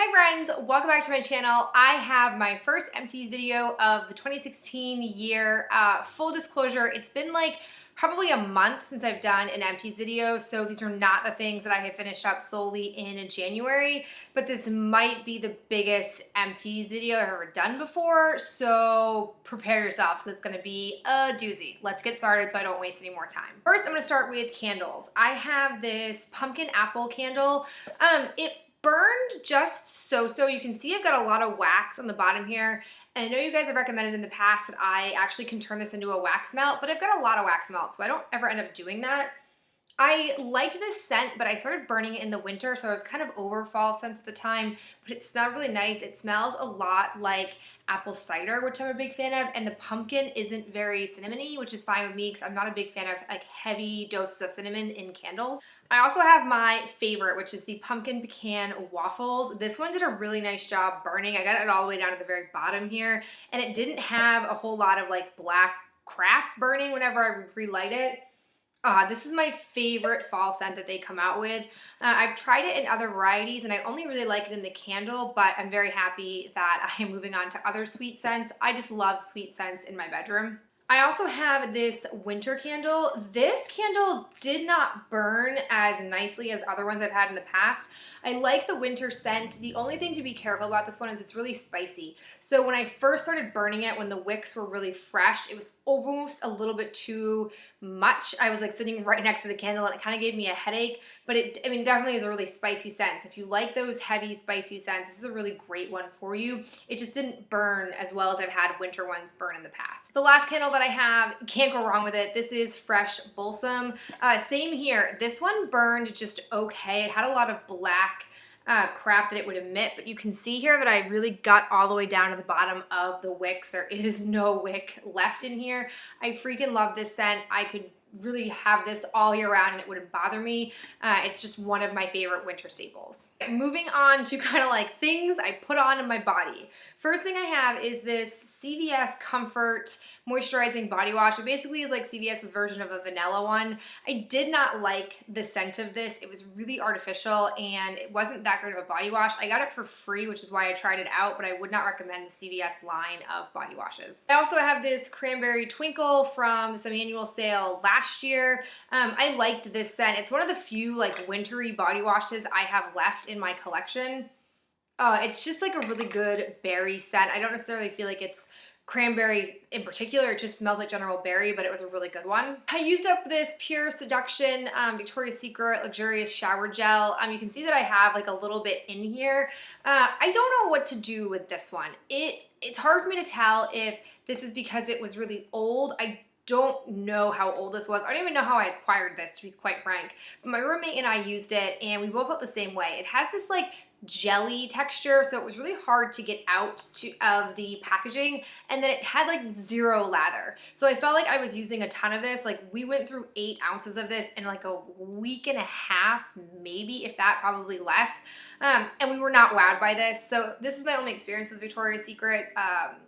Hi friends, welcome back to my channel. I have my first empties video of the 2016 year. Full disclosure, it's been like probably a month since I've done an empties video, so these are not the things that I have finished up solely in January, but this might be the biggest empties video I've ever done before, so prepare yourselves because it's going to be a doozy. Let's get started so I don't waste any more time. First, I'm going to start with candles. I have this pumpkin apple candle. It burned just so. You can see I've got a lot of wax on the bottom here. And I know you guys have recommended in the past that I actually can turn this into a wax melt, but I've got a lot of wax melt, so I don't ever end up doing that. I liked this scent, but I started burning it in the winter, so I was kind of over fall scents at the time, but it smelled really nice. It smells a lot like apple cider, which I'm a big fan of, and the pumpkin isn't very cinnamony, which is fine with me because I'm not a big fan of like heavy doses of cinnamon in candles. I also have my favorite, which is the pumpkin pecan waffles. This one did a really nice job burning. I got it all the way down to the very bottom here, and it didn't have a whole lot of like black crap burning whenever I relight it. This is my favorite fall scent that they come out with. I've tried it in other varieties and I only really like it in the candle, but I'm very happy that I am moving on to other sweet scents. I just love sweet scents in my bedroom. I also have this winter candle. This candle did not burn as nicely as other ones I've had in the past. I like the winter scent. The only thing to be careful about this one is it's really spicy. So when I first started burning it, when the wicks were really fresh, it was almost a little bit too much. I was like sitting right next to the candle and it kind of gave me a headache, but it definitely is a really spicy scent. If you like those heavy spicy scents, this is a really great one for you. It just didn't burn as well as I've had winter ones burn in the past. The last candle that I have, can't go wrong with it. This is Fresh Balsam. Same here. This one burned just okay. It had a lot of black crap that it would emit, but you can see here that I really got all the way down to the bottom of the wicks. There is no wick left in here. I freaking love this scent. I could really have this all year round and it wouldn't bother me. It's just one of my favorite winter staples. Moving on to kind of like things I put on in my body. First thing I have is this CVS Comfort Moisturizing Body Wash. It basically is like CVS's version of a vanilla one. I did not like the scent of this. It was really artificial and it wasn't that great of a body wash. I got it for free, which is why I tried it out, but I would not recommend the CVS line of body washes. I also have this Cranberry Twinkle from the semi-annual sale last year. I liked this scent. It's one of the few like wintry body washes I have left in my collection. It's just like a really good berry scent. I don't necessarily feel like it's cranberries in particular. It just smells like general berry, but it was a really good one. I used up this Pure Seduction Victoria's Secret Luxurious Shower Gel. You can see that I have like a little bit in here. I don't know what to do with this one. It's hard for me to tell if this is because it was really old. I don't know how old this was. I don't even know how I acquired this, to be quite frank. But my roommate and I used it and we both felt the same way. It has this like jelly texture, so it was really hard to get out of the packaging, and then it had like zero lather. So I felt like I was using a ton of this. Like we went through 8 ounces of this in like a week and a half, maybe, if that, probably less. And we were not wowed by this. So this is my only experience with Victoria's Secret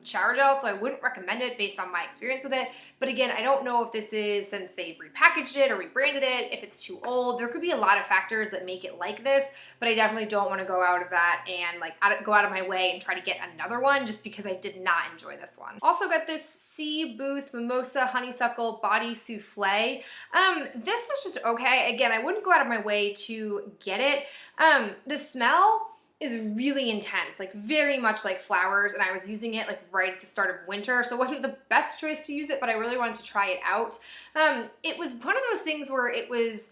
shower gel, so I wouldn't recommend it based on my experience with it. But again, I don't know if this is since they've repackaged it or rebranded it, if it's too old. There could be a lot of factors that make it like this, but I definitely don't want to go out of that and like go out of my way and try to get another one just because I did not enjoy this one. Also got this Sea Booth Mimosa Honeysuckle Body Souffle. This was just okay. Again, I wouldn't go out of my way to get it. The smell is really intense, like very much like flowers, and I was using it like right at the start of winter, so it wasn't the best choice to use it, but I really wanted to try it out. It was one of those things where it was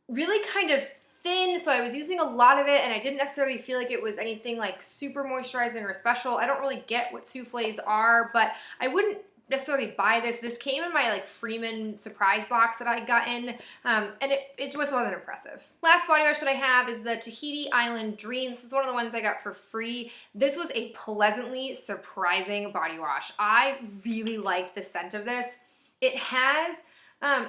really kind of thin, so I was using a lot of it and I didn't necessarily feel like it was anything like super moisturizing or special. I don't really get what souffles are, but I wouldn't necessarily buy this. This came in my like Freeman surprise box that I had gotten, and it just wasn't impressive. Last body wash that I have is the Tahiti Island Dream. This is one of the ones I got for free. This was a pleasantly surprising body wash. I really liked the scent of this. It has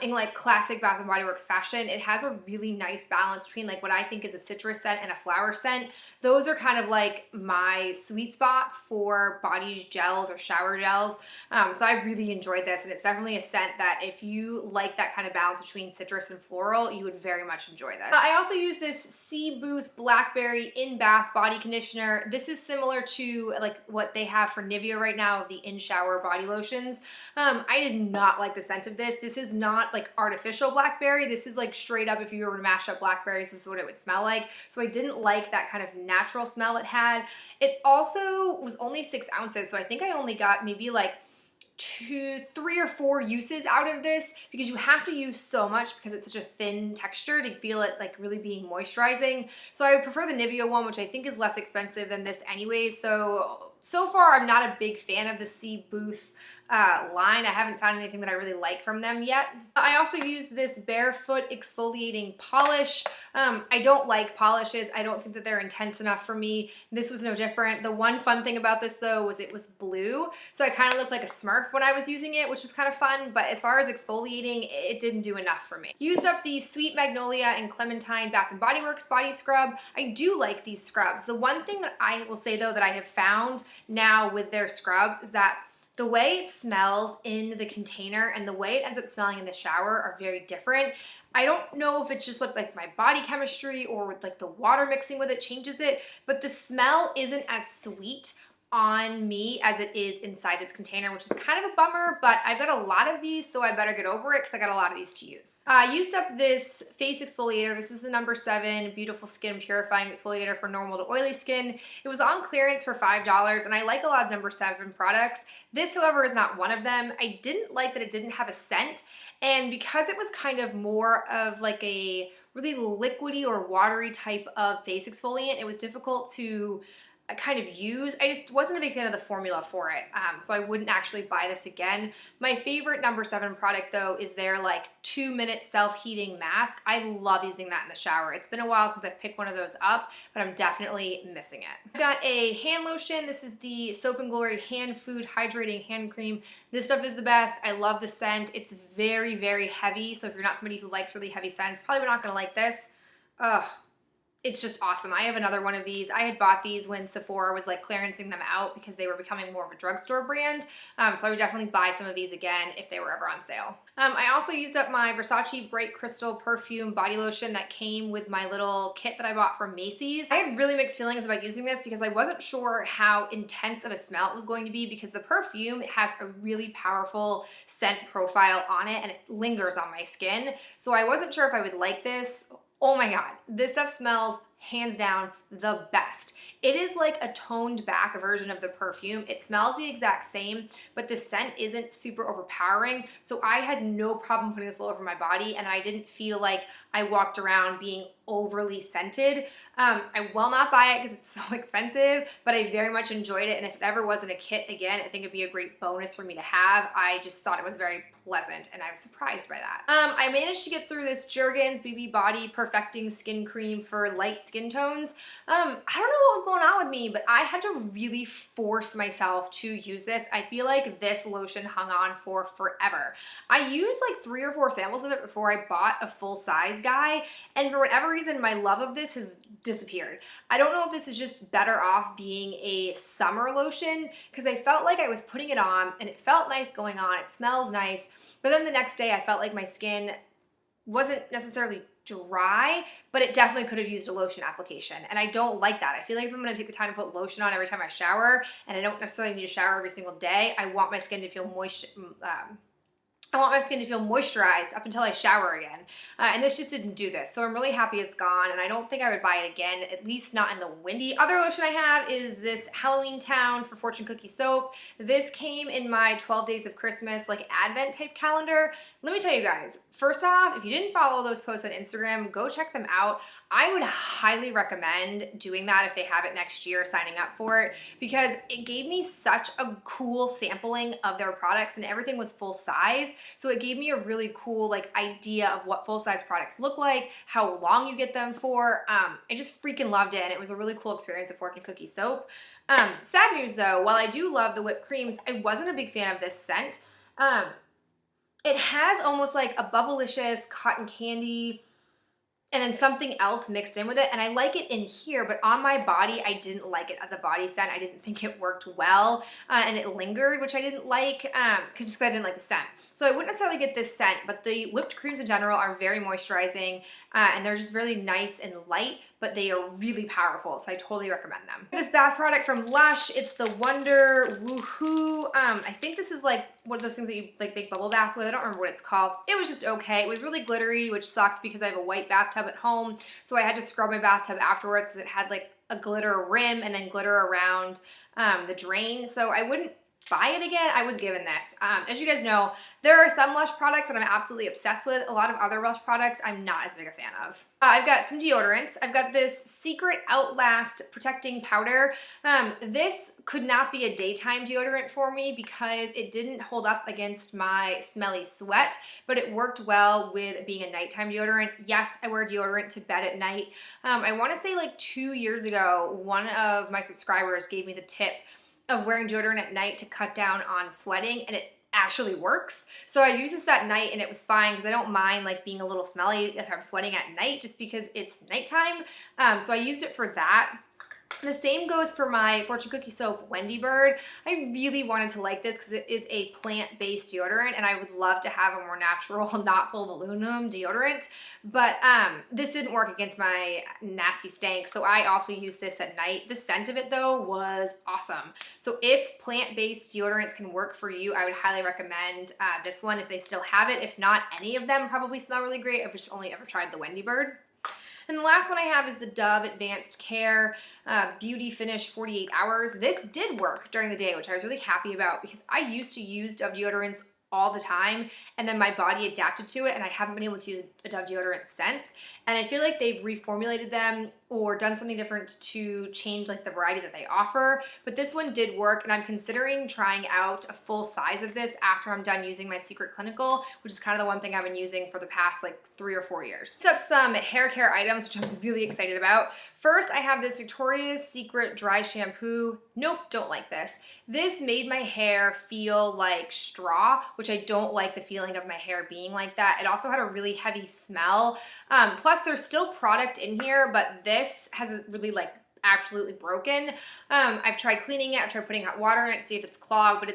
in like classic Bath and Body Works fashion. It has a really nice balance between like what I think is a citrus scent and a flower scent. Those are kind of like my sweet spots for body gels or shower gels. So I really enjoyed this, and it's definitely a scent that if you like that kind of balance between citrus and floral, you would very much enjoy this. I also use this Sea Booth Blackberry In Bath body conditioner. This is similar to like what they have for Nivea right now of the in shower body lotions. I did not like the scent of this. This is not like artificial blackberry. This is like straight up, if you were to mash up blackberries, this is what it would smell like. So I didn't like that kind of natural smell it had. It also was only 6 ounces. So I think I only got maybe like 2, 3 or 4 uses out of this, because you have to use so much because it's such a thin texture to feel it like really being moisturizing. So I prefer the Nivea one, which I think is less expensive than this anyway. So far I'm not a big fan of the Sea Booth line. I haven't found anything that I really like from them yet. I also use this Barefoot exfoliating polish. I don't like polishes. I don't think that they're intense enough for me. This was no different. The one fun thing about this though was it was blue, so I kind of looked like a Smurf when I was using it, which was kind of fun, but as far as exfoliating, it didn't do enough for me. Used up the Sweet Magnolia and Clementine Bath & Body Works body scrub. I do like these scrubs. The one thing that I will say though that I have found now with their scrubs is that the way it smells in the container and the way it ends up smelling in the shower are very different. I don't know if it's just like my body chemistry or with like the water mixing with it changes it, but the smell isn't as sweet on me as it is inside this container, which is kind of a bummer, but I've got a lot of these, so I better get over it because I got a lot of these to use. Used up this face exfoliator. This is the number 7 Beautiful Skin Purifying Exfoliator for normal to oily skin. It was on clearance for $5, and I like a lot of number 7 products. This, however, is not one of them. I didn't like that it didn't have a scent, and because it was kind of more of like a really liquidy or watery type of face exfoliant, it was difficult to kind of use. I just wasn't a big fan of the formula for it, so I wouldn't actually buy this again. My favorite number 7 product though is their like 2-minute self-heating mask. I love using that in the shower. It's been a while since I've picked one of those up, but I'm definitely missing it. I've got a hand lotion. This is the Soap & Glory Hand Food Hydrating Hand Cream. This stuff is the best. I love the scent. It's very, very heavy, so if you're not somebody who likes really heavy scents, probably not gonna like this. Ugh. It's just awesome. I have another one of these. I had bought these when Sephora was like clearancing them out because they were becoming more of a drugstore brand. So I would definitely buy some of these again if they were ever on sale. I also used up my Versace Bright Crystal Perfume Body Lotion that came with my little kit that I bought from Macy's. I had really mixed feelings about using this because I wasn't sure how intense of a smell it was going to be, because the perfume has a really powerful scent profile on it and it lingers on my skin. So I wasn't sure if I would like this. Oh my God, this stuff smells hands down the best. It is like a toned back version of the perfume. It smells the exact same, but the scent isn't super overpowering. So I had no problem putting this all over my body, and I didn't feel like I walked around being overly scented. I will not buy it because it's so expensive, but I very much enjoyed it. And if it ever was in a kit again, I think it'd be a great bonus for me to have. I just thought it was very pleasant, and I was surprised by that. I managed to get through this Jergens BB Body Perfecting Skin Cream for light skin tones. I don't know what was going on with me, but I had to really force myself to use this. I feel like this lotion hung on for forever. I used like 3 or 4 samples of it before I bought a full size guy, and for whatever reason, my love of this has disappeared. I don't know if this is just better off being a summer lotion, because I felt like I was putting it on and it felt nice going on, it smells nice, but then the next day I felt like my skin wasn't necessarily dry, but it definitely could have used a lotion application, and I don't like that. I feel like if I'm gonna take the time to put lotion on every time I shower, and I don't necessarily need to shower every single day, I want my skin to feel moisturized up until I shower again. And this just didn't do this. So I'm really happy it's gone, and I don't think I would buy it again, at least not in the windy. Other lotion I have is this Halloween Town for Fortune Cookie Soap. This came in my 12 Days of Christmas, like Advent type calendar. Let me tell you guys, first off, if you didn't follow those posts on Instagram, go check them out. I would highly recommend doing that if they have it next year, signing up for it, because it gave me such a cool sampling of their products, and everything was full size. So it gave me a really cool like idea of what full size products look like, how long you get them for. I just freaking loved it, and it was a really cool experience at Fortune Cookie Soap. Sad news though, while I do love the whipped creams, I wasn't a big fan of this scent. It has almost like a Bubblicious cotton candy and then something else mixed in with it. And I like it in here, but on my body, I didn't like it as a body scent. I didn't think it worked well, and it lingered, which I didn't like, because I didn't like the scent. So I wouldn't necessarily get this scent, but the whipped creams in general are very moisturizing, and they're just really nice and light, but they are really powerful, so I totally recommend them. This bath product from Lush, it's the Wonder Woohoo. I think this is like one of those things that you like big bubble bath with. I don't remember what it's called. It was just okay. It was really glittery, which sucked because I have a white bathtub at home, so I had to scrub my bathtub afterwards because it had like a glitter rim and then glitter around the drain, so I wouldn't buy it again. I was given this. As you guys know, there are some Lush products that I'm absolutely obsessed with. A lot of other Lush products I'm not as big a fan of. I've got some deodorants. I've got this Secret Outlast Protecting Powder. This could not be a daytime deodorant for me because it didn't hold up against my smelly sweat, but it worked well with being a nighttime deodorant. Yes, I wear deodorant to bed at night. I want to say like 2 years ago, one of my subscribers gave me the tip of wearing deodorant at night to cut down on sweating, and it actually works. So I used this that night and it was fine because I don't mind like being a little smelly if I'm sweating at night just because it's nighttime. So I used it for that. The same goes for my Fortune Cookie Soap Wendy Bird. I really wanted to like this because it is a plant-based deodorant and I would love to have a more natural, not full of aluminum deodorant, but this didn't work against my nasty stank, so I also used this at night. The scent of it though was awesome. So if plant-based deodorants can work for you, I would highly recommend this one if they still have it. If not, any of them probably smell really great. I've just only ever tried the Wendy Bird. And the last one I have is the Dove Advanced Care Beauty Finish 48 Hours. This did work during the day, which I was really happy about because I used to use Dove deodorants all the time and then my body adapted to it and I haven't been able to use a Dove deodorant since. And I feel like they've reformulated them or done something different to change like the variety that they offer. But this one did work and I'm considering trying out a full size of this after I'm done using my Secret Clinical, which is kind of the one thing I've been using for the past like 3 or 4 years. Next up, some hair care items, which I'm really excited about. First, I have this Victoria's Secret Dry Shampoo. Nope, don't like this. This made my hair feel like straw, which I don't like the feeling of my hair being like that. It also had a really heavy smell. Plus, there's still product in here, but this has really like absolutely broken. I've tried cleaning it. I've tried putting hot water in it to see if it's clogged, but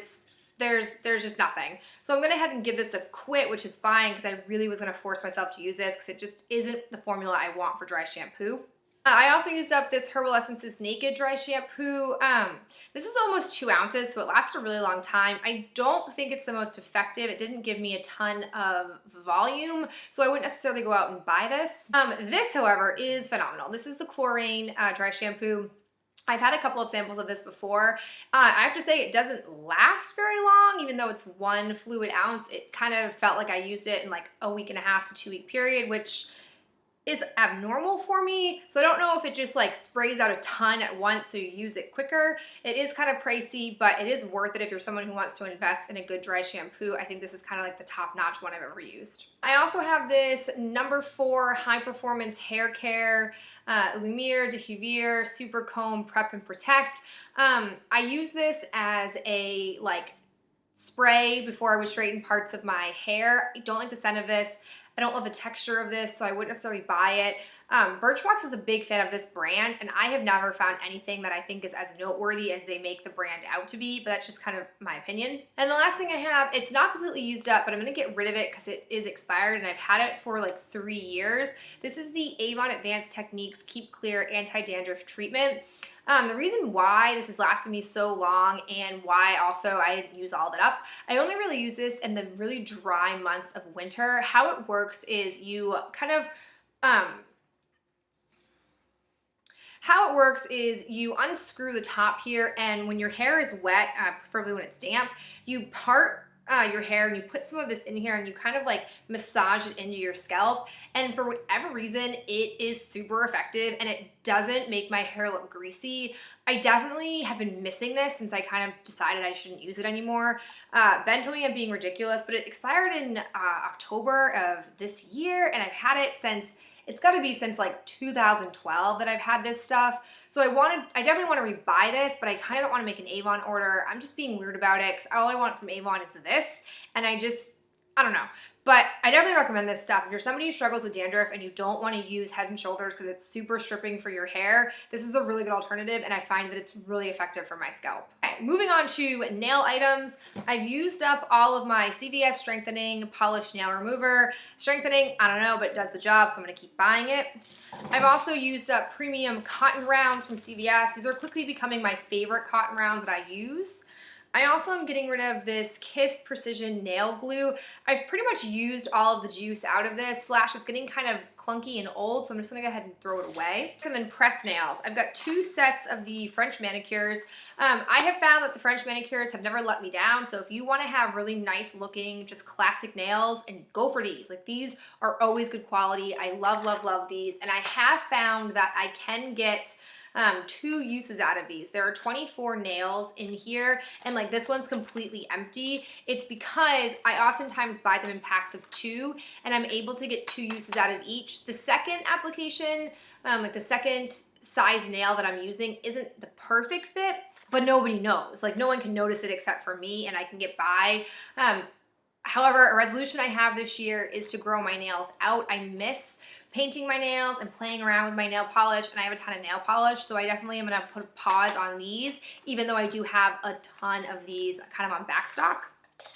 there's just nothing. So I'm gonna go ahead and give this a quit, which is fine because I really was gonna force myself to use this because it just isn't the formula I want for dry shampoo. I also used up this Herbal Essences Naked Dry Shampoo. This is almost 2 ounces, so it lasts a really long time. I don't think it's the most effective. It didn't give me a ton of volume, so I wouldn't necessarily go out and buy this. This, however, is phenomenal. This is the Chlorane Dry Shampoo. I've had a couple of samples of this before. I have to say it doesn't last very long, even though it's 1 fluid ounce. It kind of felt like I used it in like a 1.5 to 2 week period, which is abnormal for me. So I don't know if it just like sprays out a ton at once so you use it quicker. It is kind of pricey, but it is worth it if you're someone who wants to invest in a good dry shampoo. I think this is kind of like the top-notch one I've ever used. I also have this No. 4 High Performance Hair Care Lumiere Diffuvier Super Comb Prep and Protect. I use this as a like spray before I would straighten parts of my hair. I don't like the scent of this. I don't love the texture of this, so I wouldn't necessarily buy it. Birchbox is a big fan of this brand, and I have never found anything that I think is as noteworthy as they make the brand out to be, but that's just kind of my opinion. And the last thing I have, it's not completely used up, but I'm gonna get rid of it because it is expired, and I've had it for like 3 years. This is the Avon Advanced Techniques Keep Clear Anti-Dandruff Treatment. The reason why this has lasted me so long and why also I didn't use all of it up, I only really use this in the really dry months of winter. How it works is you kind of, you unscrew the top here, and when your hair is wet, preferably when it's damp, you part your hair and you put some of this in here and you kind of like massage it into your scalp, and for whatever reason it is super effective and it doesn't make my hair look greasy. I definitely have been missing this since I kind of decided I shouldn't use it anymore. Ben told me I'm being ridiculous, but it expired in October of this year and I've had it since, it's got to be since like 2012 that I've had this stuff. So I definitely want to rebuy this, but I kind of don't want to make an Avon order. I'm just being weird about it because all I want from Avon is this. And I don't know. But I definitely recommend this stuff. If you're somebody who struggles with dandruff and you don't want to use Head & Shoulders because it's super stripping for your hair, this is a really good alternative, and I find that it's really effective for my scalp. Okay, moving on to nail items. I've used up all of my CVS Strengthening Polish Nail Remover. Strengthening, I don't know, but it does the job, so I'm gonna keep buying it. I've also used up premium cotton rounds from CVS. These are quickly becoming my favorite cotton rounds that I use. I also am getting rid of this Kiss Precision Nail Glue. I've pretty much used all of the juice out of this, / it's getting kind of clunky and old, so I'm just gonna go ahead and throw it away. Some Impress nails. I've got 2 sets of the French manicures. I have found that the French manicures have never let me down, so if you wanna have really nice looking, just classic nails, and go for these. Like, these are always good quality. I love, love, love these, and I have found that I can get 2 uses out of these. There are 24 nails in here, and like this one's completely empty. It's because I oftentimes buy them in packs of 2, and I'm able to get 2 uses out of each. The second application, like the second size nail that I'm using, isn't the perfect fit, but nobody knows. Like, no one can notice it except for me, and I can get by. However, a resolution I have this year is to grow my nails out. I miss painting my nails and playing around with my nail polish, and I have a ton of nail polish, so I definitely am gonna put a pause on these, even though I do have a ton of these kind of on backstock.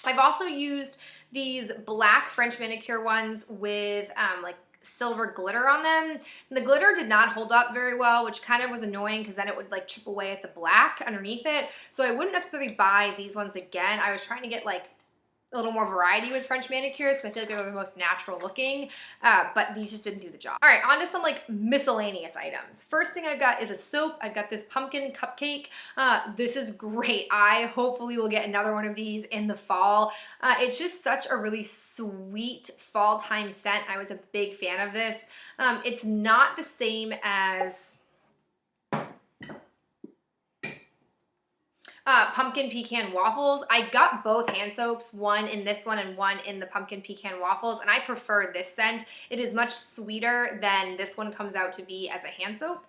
I've also used these black French manicure ones with like silver glitter on them. And the glitter did not hold up very well, which kind of was annoying because then it would like chip away at the black underneath it. So I wouldn't necessarily buy these ones again. I was trying to get like a little more variety with French manicures because I feel like they're the most natural looking, but these just didn't do the job. All right, on to some like miscellaneous items. First thing I've got is a soap. I've got this pumpkin cupcake. This is great. I hopefully will get another one of these in the fall. It's just such a really sweet fall time scent. I was a big fan of this. It's not the same as pumpkin pecan waffles. I got both hand soaps, one in this one and one in the pumpkin pecan waffles, and I prefer this scent. It is much sweeter than this one comes out to be as a hand soap.